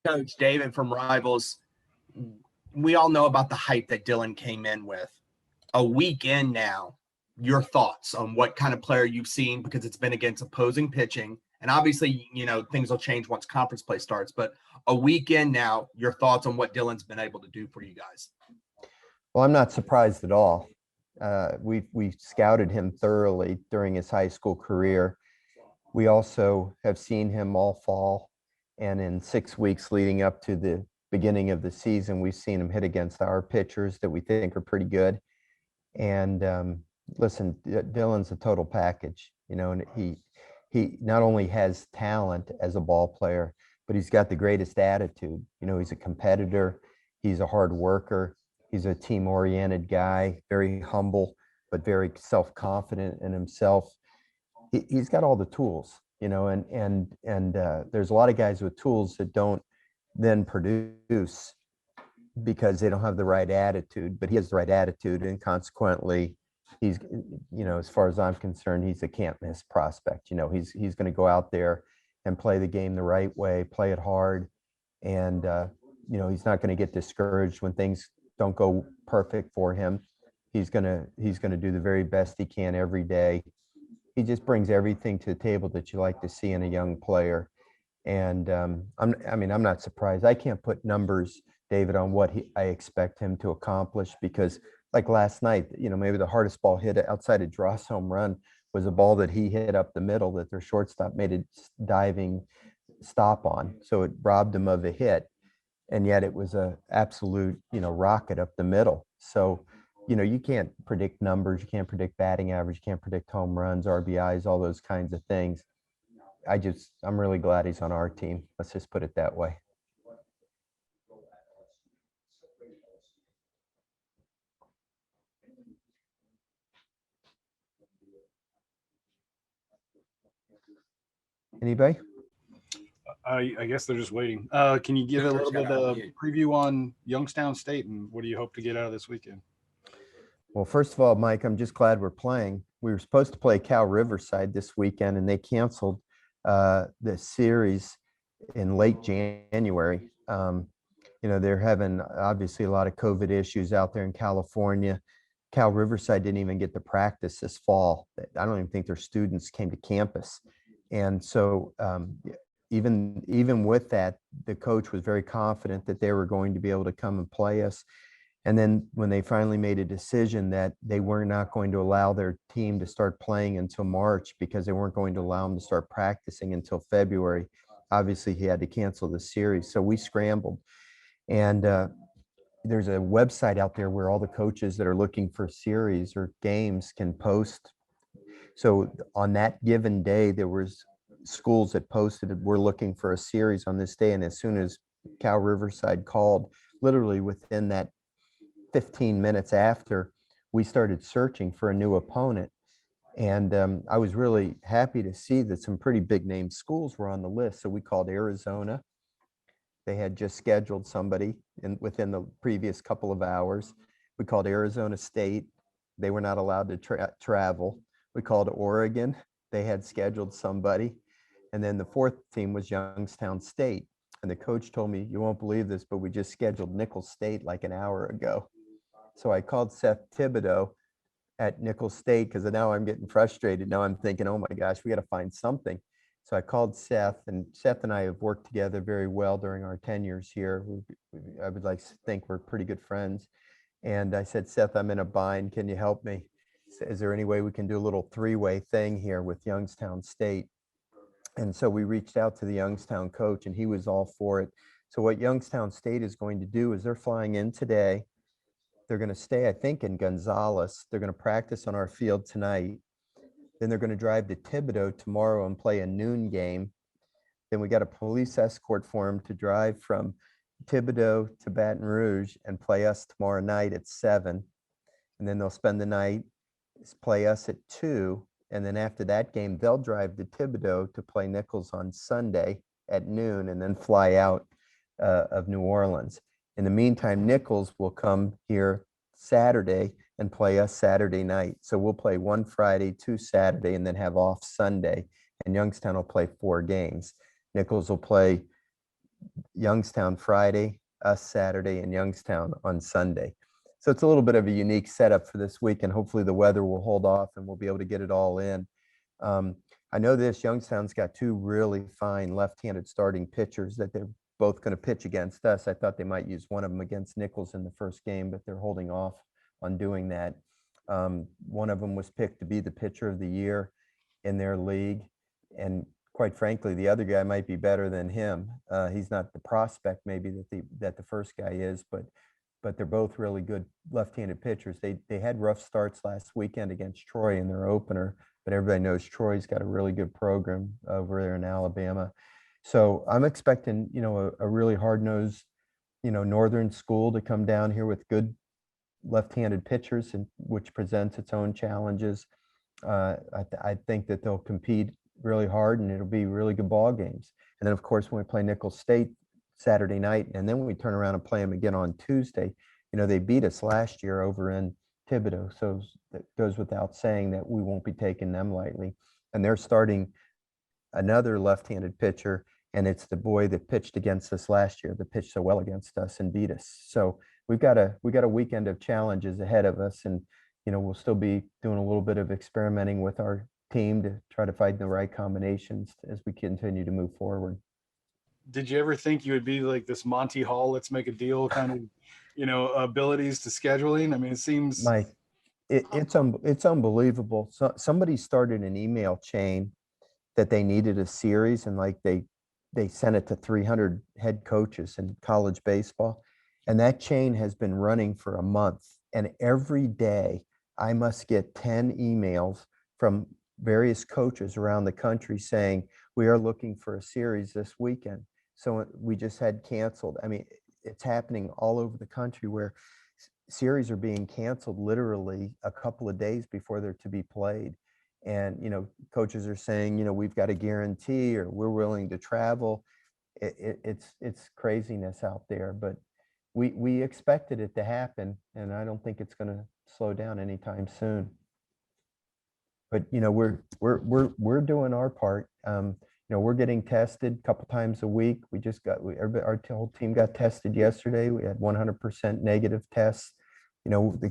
Coach David from Rivals. We all know about the hype that Dylan came in with. A week in now, your thoughts on what kind of player you've seen, because it's been against opposing pitching. And obviously, things will change once conference play starts. But a week in now, your thoughts on what Dylan's been able to do for you guys. Well, I'm not surprised at all. We scouted him thoroughly during his high school career. We also have seen him all fall. And in 6 weeks leading up to the beginning of the season, we've seen him hit against our pitchers that we think are pretty good. And listen, Dylan's a total package, and he not only has talent as a ball player, but he's got the greatest attitude. He's a competitor. He's a hard worker. He's a team-oriented guy, very humble, but very self-confident in himself. He's got all the tools, and there's a lot of guys with tools that don't then produce because they don't have the right attitude, but he has the right attitude, and consequently he's, as far as I'm concerned, he's a can't miss prospect. He's going to go out there and play the game the right way, play it hard, and he's not going to get discouraged when things don't go perfect for him. He's going to do the very best he can every day. He just brings everything to the table that you like to see in a young player. And I'm not surprised. I can't put numbers, David, on what I expect him to accomplish, because like last night, maybe the hardest ball hit outside of Dross' home run was a ball that he hit up the middle that their shortstop made a diving stop on. So it robbed him of a hit. And yet it was a absolute, rocket up the middle. So, you can't predict numbers. You can't predict batting average. You can't predict home runs, RBIs, all those kinds of things. I'm really glad he's on our team. Let's just put it that way. Anybody? I guess they're just waiting. Can you give a little bit of a preview on Youngstown State, and what do you hope to get out of this weekend? Well, first of all, Mike, I'm just glad we're playing. We were supposed to play Cal Riverside this weekend, and they canceled the series in late January. They're having obviously a lot of COVID issues out there in California. Cal Riverside didn't even get to practice this fall. I don't even think their students came to campus. And so even with that, the coach was very confident that they were going to be able to come and play us. And then when they finally made a decision that they were not going to allow their team to start playing until March, because they weren't going to allow them to start practicing until February, obviously he had to cancel the series. So we scrambled. And there's a website out there where all the coaches that are looking for series or games can post. So on that given day, there was schools that posted, we're looking for a series on this day. And as soon as Cal Riverside called, literally within that 15 minutes after, we started searching for a new opponent. And I was really happy to see that some pretty big name schools were on the list. So we called Arizona. They had just scheduled somebody within the previous couple of hours. We called Arizona State. They were not allowed to travel. We called Oregon. They had scheduled somebody. And then the fourth team was Youngstown State. And the coach told me, you won't believe this, but we just scheduled Nicholls State like an hour ago. So I called Seth Thibodeau at Nicholls State, because now I'm getting frustrated. Now I'm thinking, oh my gosh, we got to find something. So I called Seth, and Seth and I have worked together very well during our tenures here. I would like to think we're pretty good friends. And I said, Seth, I'm in a bind. Can you help me? Is there any way we can do a little three-way thing here with Youngstown State? And so we reached out to the Youngstown coach, and he was all for it. So what Youngstown State is going to do is they're flying in today. They're going to stay, I think, in Gonzales. They're going to practice on our field tonight. Then they're going to drive to Thibodaux tomorrow and play a noon game. Then we got a police escort for them to drive from Thibodaux to Baton Rouge and play us tomorrow night at 7. And then they'll spend the night, play us at 2. And then after that game, they'll drive to Thibodaux to play Nicholls on Sunday at noon, and then fly out of New Orleans. In the meantime, Nicholls will come here Saturday and play us Saturday night. So we'll play one Friday, 2 Saturday, and then have off Sunday. and Youngstown will play 4 games. Nicholls will play Youngstown Friday, us Saturday, and Youngstown on Sunday. So it's a little bit of a unique setup for this week, and hopefully the weather will hold off and we'll be able to get it all in. I know this, Youngstown's got 2 really fine left-handed starting pitchers that they're both going to pitch against us. I thought they might use one of them against Nicholls in the first game, but they're holding off on doing that. One of them was picked to be the pitcher of the year in their league. And quite frankly, the other guy might be better than him. He's not the prospect maybe that the first guy is, but they're both really good left-handed pitchers. They had rough starts last weekend against Troy in their opener, but everybody knows Troy's got a really good program over there in Alabama. So I'm expecting, a really hard-nosed, northern school to come down here with good left-handed pitchers, and which presents its own challenges. I think that they'll compete really hard, and it'll be really good ball games. And then, of course, when we play Nicholls State Saturday night, and then we turn around and play them again on Tuesday, they beat us last year over in Thibodeau. So that goes without saying that we won't be taking them lightly. And they're starting another left-handed pitcher, and it's the boy that pitched against us last year, that pitched so well against us and beat us. So we've got a weekend of challenges ahead of us, and we'll still be doing a little bit of experimenting with our team to try to find the right combinations as we continue to move forward. Did you ever think you would be like this Monty Hall, let's make a deal kind of, abilities to scheduling? I mean, it seems Mike, it's unbelievable. So somebody started an email chain that they needed a series, and like they sent it to 300 head coaches in college baseball. And that chain has been running for a month. And every day I must get 10 emails from various coaches around the country saying, we are looking for a series this weekend. So we just had canceled. I mean, it's happening all over the country where series are being canceled literally a couple of days before they're to be played. And, coaches are saying, we've got a guarantee, or we're willing to travel. It's craziness out there, but we expected it to happen, and I don't think it's going to slow down anytime soon. But we're doing our part. We're getting tested a couple times a week. Our whole team got tested yesterday. We had 100% negative tests. I don't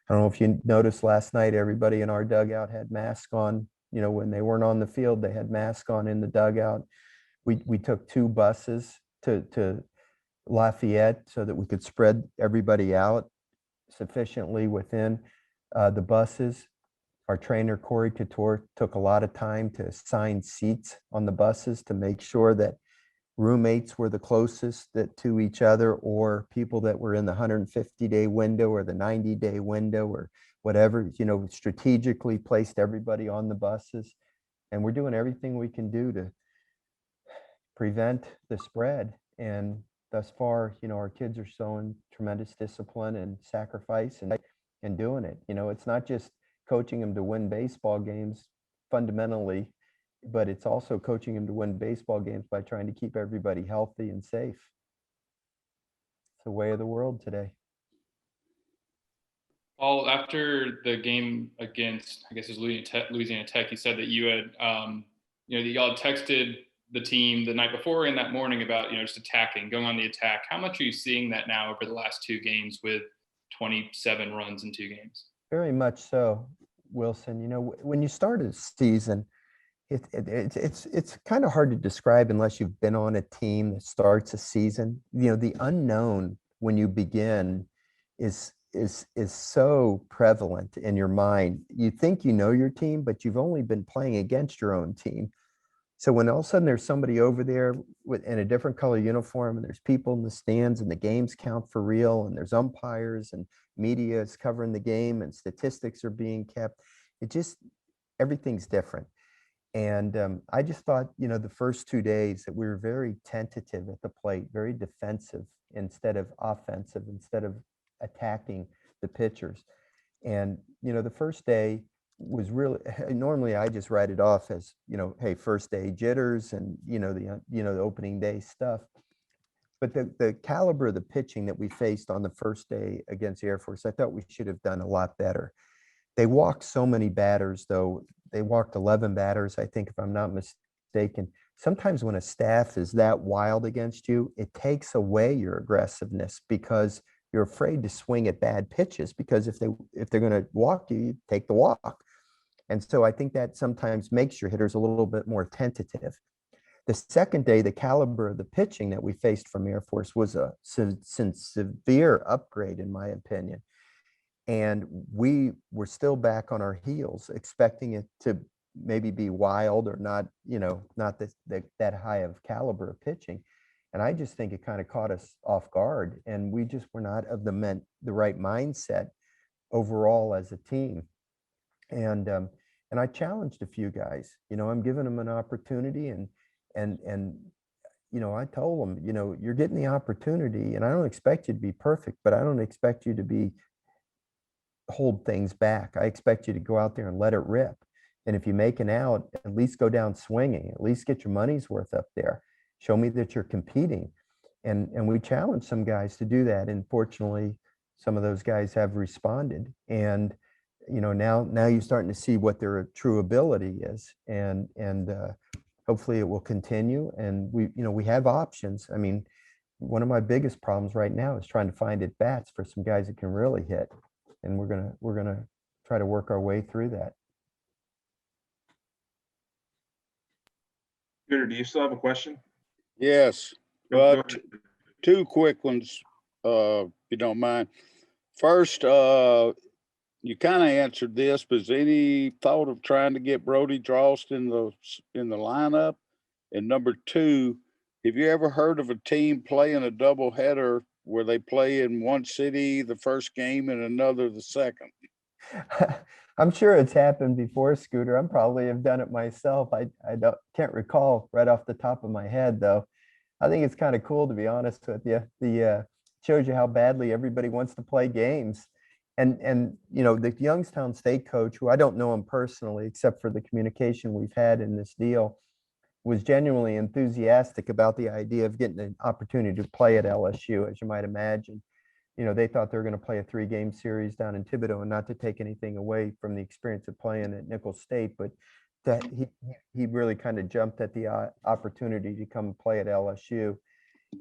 know if you noticed last night, everybody in our dugout had masks on. When they weren't on the field, they had masks on in the dugout. We took 2 buses to Lafayette so that we could spread everybody out sufficiently within the buses. Our trainer, Corey Couture, took a lot of time to assign seats on the buses to make sure that roommates were the closest to each other, or people that were in the 150-day window or the 90-day window or whatever, strategically placed everybody on the buses. And we're doing everything we can do to prevent the spread. And thus far, our kids are showing tremendous discipline and sacrifice and doing it. It's not just coaching them to win baseball games fundamentally, but it's also coaching them to win baseball games by trying to keep everybody healthy and safe. It's the way of the world today. Paul, after the game against, I guess it was Louisiana Tech, you said that you had, that y'all had texted the team the night before and that morning about, just attacking, going on the attack. How much are you seeing that now over the last 2 games with 27 runs in 2 games? Very much so, Wilson. When you start a season, it's kind of hard to describe unless you've been on a team that starts a season. The unknown when you begin is so prevalent in your mind. You think you know your team, but you've only been playing against your own team. So when all of a sudden there's somebody over there in a different color uniform, and there's people in the stands, and the games count for real, and there's umpires and media is covering the game, and statistics are being kept, everything's different. And I just thought, the first 2 days that we were very tentative at the plate, very defensive instead of offensive, instead of attacking the pitchers. And, the first day was really, normally I just write it off as, hey, first day jitters and, the opening day stuff. But the caliber of the pitching that we faced on the first day against the Air Force, I thought we should have done a lot better. They walked so many batters, though, they walked 11 batters, I think, if I'm not mistaken. Sometimes when a staff is that wild against you, it takes away your aggressiveness because you're afraid to swing at bad pitches, because if they're going to walk you, you take the walk. And so I think that sometimes makes your hitters a little bit more tentative. The second day, the caliber of the pitching that we faced from Air Force was a severe upgrade, in my opinion. And we were still back on our heels, expecting it to maybe be wild or not, not that high of caliber of pitching. And I just think it kind of caught us off guard. And we just were not of the right mindset overall as a team. And I challenged a few guys. I'm giving them an opportunity, and I told them, you're getting the opportunity, and I don't expect you to be perfect, but I don't expect you to hold things back. I expect you to go out there and let it rip. And if you make an out, at least go down swinging, at least get your money's worth up there. Show me that you're competing. And we challenged some guys to do that. And fortunately, some of those guys have responded. And, now you're starting to see what their true ability is. And hopefully it will continue. And we have options. I mean, one of my biggest problems right now is trying to find at bats for some guys that can really hit. And we're gonna try to work our way through that. Peter, do you still have a question? Yes, Go ahead. two quick ones, if you don't mind. First, you kind of answered this, but is any thought of trying to get Brody Drost in the lineup? And number two, have you ever heard of a team playing a doubleheader where they play in one city the first game and another the second? I'm sure it's happened before, Scooter. I probably have done it myself. I can't recall right off the top of my head, though. I think it's kind of cool, to be honest with you. The shows you how badly everybody wants to play games. And the Youngstown State coach, who I don't know him personally, except for the communication we've had in this deal, was genuinely enthusiastic about the idea of getting an opportunity to play at LSU, as you might imagine. They thought they were going to play a 3-game series down in Thibodeau, and not to take anything away from the experience of playing at Nicholls State, but that he really kind of jumped at the opportunity to come play at LSU.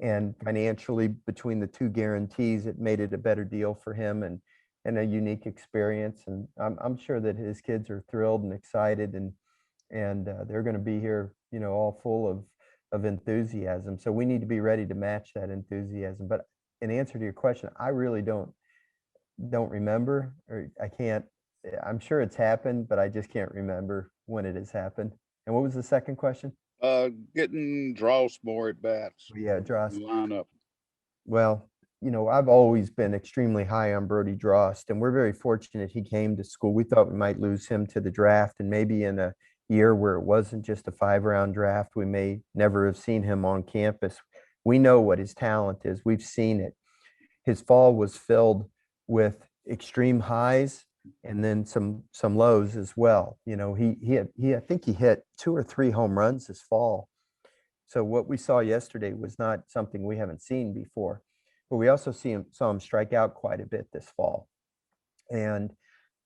And financially, between the two guarantees, it made it a better deal for him and a unique experience. And I'm sure that his kids are thrilled and excited, and they're going to be here, all full of enthusiasm. So we need to be ready to match that enthusiasm. But in answer to your question, I really don't remember, or I can't. I'm sure it's happened, but I just can't remember when it has happened. And what was the second question? Getting Drost more at bats. Yeah, Drost. Lineup. Well, I've always been extremely high on Brody Drost, and we're very fortunate he came to school. We thought we might lose him to the draft, and maybe in a year where it wasn't just a 5-round draft, we may never have seen him on campus. We know what his talent is. We've seen it. His fall was filled with extreme highs and then some lows as well. I think he hit 2 or 3 home runs this fall. So what we saw yesterday was not something we haven't seen before, but we also saw him strike out quite a bit this fall. And,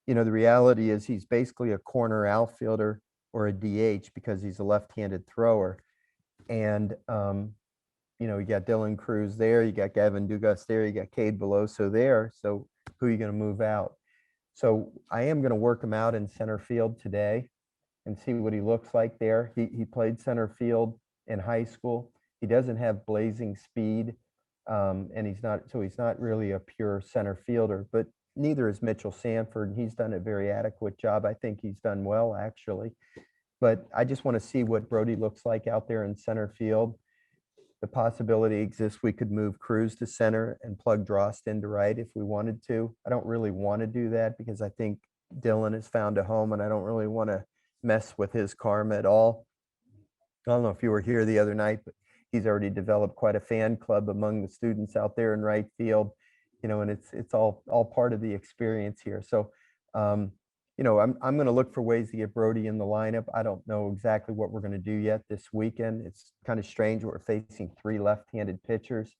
the reality is he's basically a corner outfielder or a DH because he's a left-handed thrower. And, you got Dylan Cruz there, you got Gavin Dugas there, you got Cade Veloso there. So who are you going to move out? So I am going to work him out in center field today and see what he looks like there. He played center field in high school. He doesn't have blazing speed, and he's not really a pure center fielder, but neither is Mitchell Sanford. He's done a very adequate job. I think he's done well, actually. But I just want to see what Brody looks like out there in center field. The possibility exists we could move Cruz to center and plug Drost into right if we wanted to. I don't really want to do that because I think Dylan has found a home, and I don't really want to mess with his karma at all. I don't know if you were here the other night, but he's already developed quite a fan club among the students out there in right field, and it's all part of the experience here. So, I'm going to look for ways to get Brody in the lineup. I don't know exactly what we're going to do yet this weekend. It's kind of strange. We're facing 3 left-handed pitchers.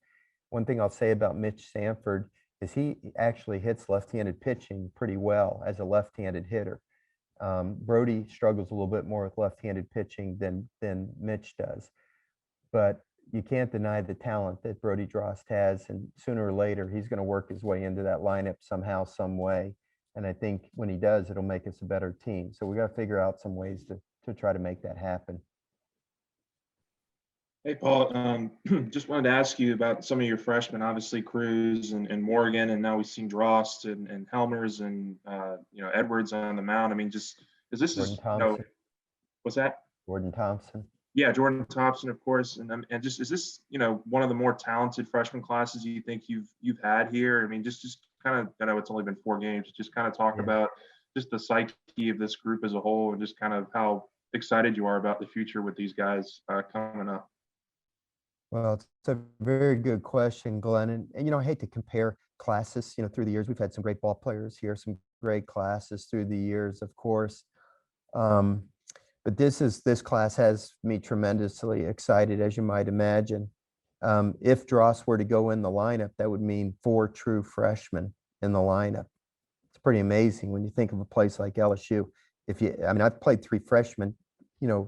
One thing I'll say about Mitch Sanford is he actually hits left-handed pitching pretty well as a left-handed hitter. Brody struggles a little bit more with left-handed pitching than Mitch does, but you can't deny the talent that Brody Drost has, and sooner or later he's going to work his way into that lineup somehow, some way. And I think when he does, it'll make us a better team. So we got to figure out some ways to try to make that happen. Hey, Paul, just wanted to ask you about some of your freshmen, obviously Cruz and Morgan, and now we've seen Drost and Helmers and, Edwards on the mound. I mean, just, is this Jordan is, Thompson. What's that? Jordan Thompson. Yeah, Jordan Thompson, of course. And just, is this, one of the more talented freshman classes you think you've had here? I mean, just kind of, I know it's only been 4 games, just kind of talk about just the psyche of this group as a whole and just kind of how excited you are about the future with these guys coming up. Well, it's a very good question, Glenn. And I hate to compare classes, through the years. We've had some great ball players here, some great classes through the years, of course. But this class has me tremendously excited, as you might imagine. If Dross were to go in the lineup, that would mean 4 true freshmen in the lineup. It's pretty amazing when you think of a place like LSU. I've played 3 freshmen,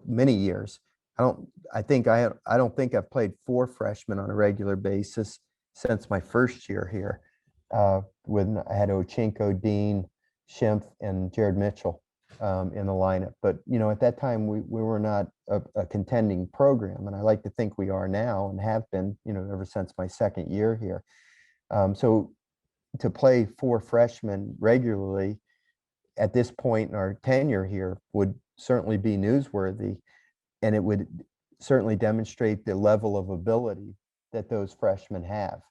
many years. I don't think I've played 4 freshmen on a regular basis since my first year here, when I had Ochinko, Dean, Schimpf, and Jared Mitchell in the lineup. But at that time we were not a contending program, and I like to think we are now and have been, ever since my second year here. So to play 4 freshmen regularly at this point in our tenure here would certainly be newsworthy. And it would certainly demonstrate the level of ability that those freshmen have.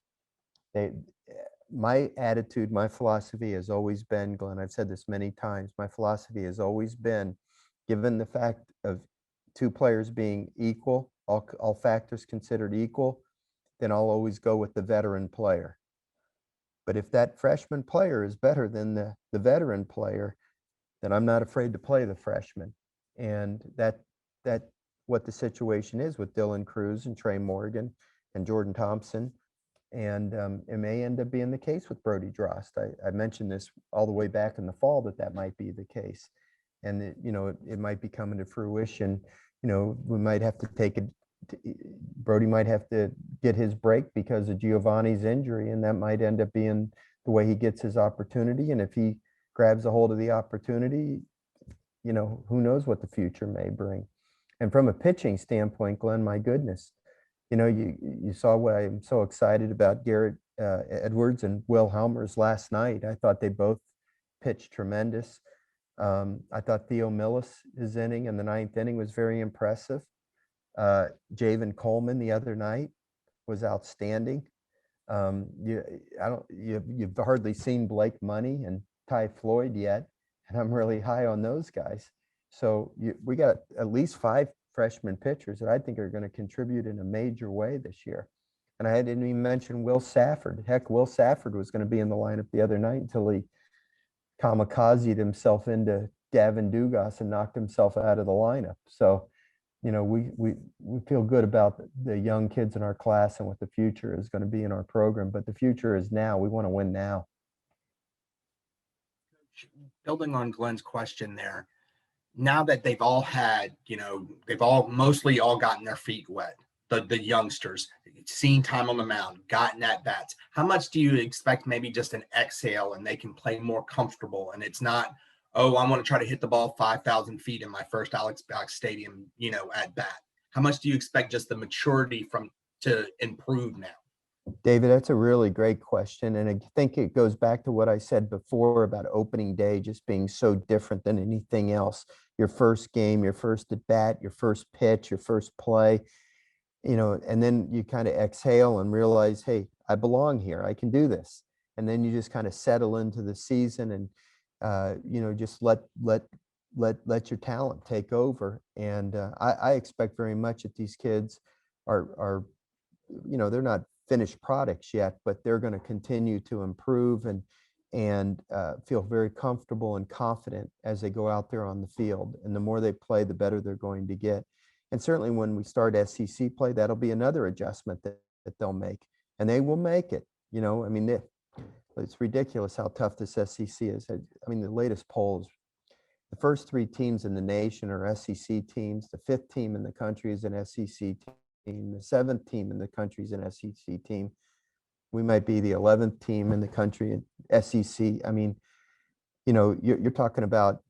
My attitude, my philosophy has always been, Glenn, I've said this many times, my philosophy has always been, given the fact of 2 players being equal, all factors considered equal, then I'll always go with the veteran player. But if that freshman player is better than the veteran player, then I'm not afraid to play the freshman. And that what the situation is with Dylan Cruz and Trey Morgan and Jordan Thompson. And it may end up being the case with Brody Drost. I mentioned this all the way back in the fall that might be the case. And it might be coming to fruition. We might have to Brody might have to get his break because of Giovanni's injury, and that might end up being the way he gets his opportunity. And if he grabs a hold of the opportunity, who knows what the future may bring. And from a pitching standpoint, Glenn, my goodness, you saw why I'm so excited about Garrett Edwards and Will Helmers last night. I thought they both pitched tremendous. I thought Theo Millis, his inning in the 9th inning was very impressive. Javen Coleman the other night was outstanding. You've hardly seen Blake Money and Ty Floyd yet, and I'm really high on those guys. So we got at least 5 freshman pitchers that I think are going to contribute in a major way this year. And I didn't even mention Will Safford. Heck, Will Safford was going to be in the lineup the other night until he kamikazed himself into Gavin Dugas and knocked himself out of the lineup. So, we feel good about the young kids in our class and what the future is going to be in our program. But the future is now. We want to win now. Building on Glenn's question there, now that they've all had, they've all mostly all gotten their feet wet, the youngsters, seen time on the mound, gotten at bats, how much do you expect maybe just an exhale and they can play more comfortable? And it's not, oh, I want to try to hit the ball 5,000 feet in my first Alex Box Stadium, at bat. How much do you expect just the maturity to improve now? David, that's a really great question. And I think it goes back to what I said before about opening day just being so different than anything else. Your first game, your first at bat, your first pitch, your first play, and then you kind of exhale and realize, hey, I belong here. I can do this. And then you just kind of settle into the season and, just let your talent take over. And I expect very much that these kids are they're not finished products yet, but they're going to continue to improve and feel very comfortable and confident as they go out there on the field. And the more they play, the better they're going to get. And certainly when we start SEC play, that'll be another adjustment that they'll make, and they will make it. It's ridiculous how tough this SEC is. The latest polls the first three teams in the nation are SEC teams. The fifth team in the country is an SEC team. The seventh team in the country is an SEC team. We might be the 11th team in the country in SEC. I mean, you know, you're talking about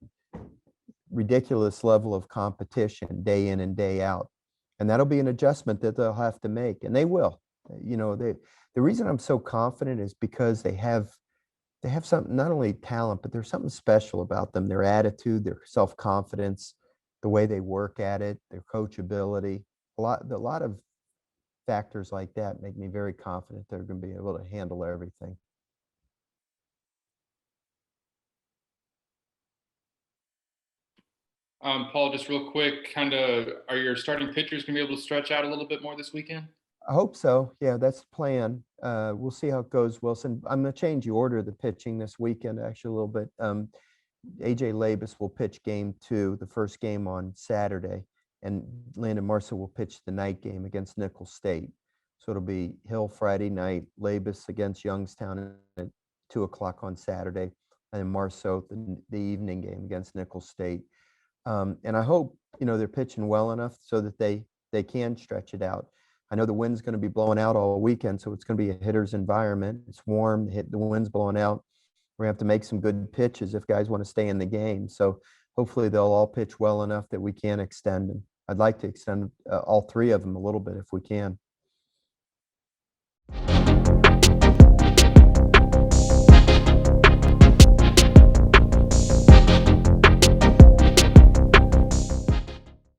ridiculous level of competition day in and day out. And that'll be an adjustment that they'll have to make, and they will. You know, the reason I'm so confident is because they have something, not only talent, but there's something special about them. Their attitude, their self-confidence, the way they work at it, their coachability. A lot of factors like that make me very confident they're going to be able to handle everything. Paul, just real quick, kind of, are your starting pitchers going to be able to stretch out a little bit more this weekend? I hope so. Yeah, that's the plan. We'll see how it goes, Wilson. I'm going to change the order of the pitching this weekend, actually, a little bit. AJ Labus will pitch game 2, the first game on Saturday, and Landon Marceau will pitch the night game against Nicholls State. So it'll be Hill Friday night, Labus against Youngstown at 2 o'clock on Saturday, and then Marceau the evening game against Nicholls State. And I hope, you know, they're pitching well enough so that they can stretch it out. I know the wind's going to be blowing out all weekend, so it's going to be a hitter's environment. It's warm, the wind's blowing out. We're going to have to make some good pitches if guys want to stay in the game. So hopefully they'll all pitch well enough that we can extend them. I'd like to extend all 3 of them a little bit if we can.